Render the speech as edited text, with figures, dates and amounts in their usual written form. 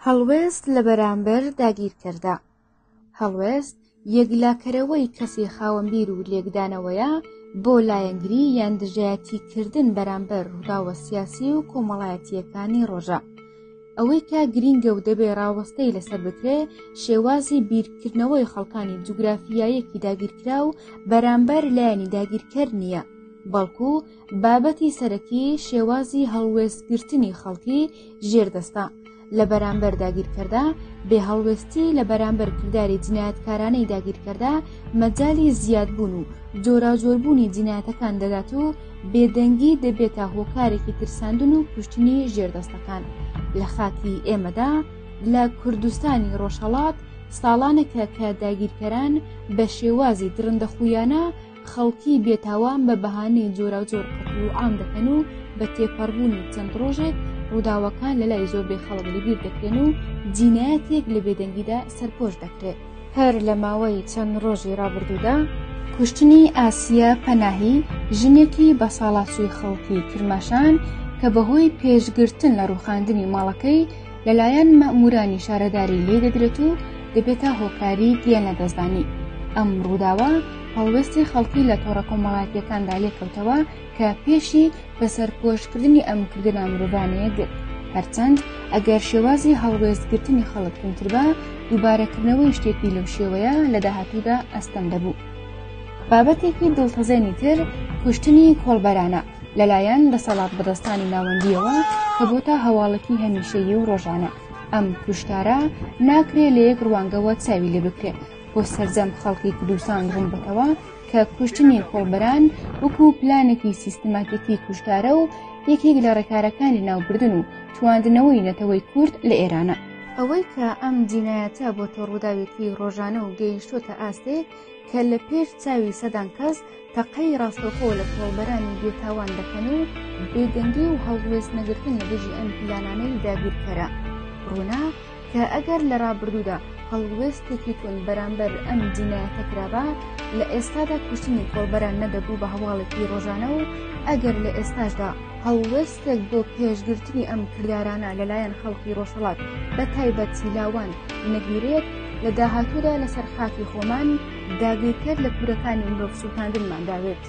هەڵوێست لە بەرامبەر داگیرکەردا. هەڵوێست یەکلاکەرەوەی کەسی خاوەنبیر و لێکدانەوەیە بۆ لایەنگری یان دژایەتیکردن بەرامبەر ڕووداوە سیاسی و کۆمەڵایەتیەکانی ڕۆژە. ئەوەی کە گرینگە و دەبێ ڕاوەستەی لەسەر بکرێ شێوازی بیرکردنەوەی خەڵکانی جوگرافیایەکی داگیرکرا و بەرامبەر لایەنی داگیرکەر نییە، بەڵکو بابەتی سەرەکی شێوازی هەڵوێستگرتنی خەڵکی ژێردەستە. لە بەرامبەر داگیرکەردا بێ هەڵوێستی لە بەرامبەر کرداری جینایەتکارانەی داگیرکەردا مەجالی زیادبوون و جۆراجۆربوونی جینایەتەکان دەدات و بێدەنگی دەبێتە هۆکارێکی ترساندن و کوشتنی ژێردەستەکان. لە خاکی ئێمەدا لە کوردستانی ڕۆژهەڵات ساڵانێکە کە داگیرکەران بە شێوازی درندەخویانە خەڵکی بێتاوان بە بەهانەی جۆراوجۆر قەتڵ و عام دەکەن و بە تێپەڕبوونی چەند ڕۆژێک ڕووداوەکان لە لای زۆربەی خەڵک لەبیر دەکرێن و جینایەتێک لە بێدەنگیدا سەرپۆش دەکرێت. هەر لە ماوەی چەند ڕۆژی ڕابردوودا کوشتنی ئاسیە پەناهی، ژنێکی بە ساڵاتچووی خەڵکی کرماشان کە بەهۆی پێشگرتن لە ڕووخاندنی ماڵەکەی لەلایەن مەئمورانی شارەداری لێ دەدرێت و دەبێتە هۆکاری گیان لەدەستدانی. ئەم ڕووداوە هەڵوێستی خەڵکی لە تۆڕە کۆمەڵایەتیەکاندا لێکەوتەوە کە پێشی بەسەرپۆشکردنی ئەم کردنە مرۆڤانەیە گرت، هەرچەند ئەگەر شێوازی هەڵوێستگرتنی خەڵک تونتر بە دووبارەکردنەوەی شتێکی لەو شێوەیە لە داهاتوودا ئەستەم دەبوو. بابەتێکی دڵتەزێنی تر کوشتنی کۆڵبەرانە لەلایەن دەسەڵات بەدەستانی ناوەندیەوە کە بۆتە هەواڵەکی هەمیشەیی و ڕۆژانە. ئەم کوشتارە ناکرێت لە یەک ڕوانگەوە چاوی لێ بکرێت بۆ سەرجەم خەڵکی کوردستان ڕوونبەتەوە کە کوشتنی کۆڵبەران وەکو پلانێکی سیستماتیکی کوشتارە و یەکێک لە ڕێکارەکانی ناوبردن و تواندنەوەی نەتەوەی کورد لە ئێرانە. ئەوەی کە ئەم جینایەتە بۆتە ڕووداوێکی ڕۆژانە و گەیشتۆتە ئاستێک کە لە پێش چاوی سەدان کەس تەقەی ڕاستەوخۆ لە کۆڵبەرانی بێتاوان دەکەن و بێدەنگی و هەڵوێست نەگرتن لە دژی ئەم پلانانەی داگیرکەرە. ڕوونا کە ئەگەر لە ڕابردوودا هەڵوێستێکی تون بەرامبەر ئەم جینایەتە کرابە، لە ئێستادا کوشتنی کۆڵبەران نەدەبوو بە هەواڵێکی ڕۆژانە و ئەگەر لە ئێستاشدا هەڵوێستێک بۆ پێشگرتنی ئەم کردارانە لەلایەن خەڵکی ڕۆژهەڵات بە تایبەتی لاوان نەگیرێت، لە داهاتوودا لەسەر خاکی خۆمان داگیرکەر لە کوورەکانی مرۆڤ سووتاندنمان داوێت.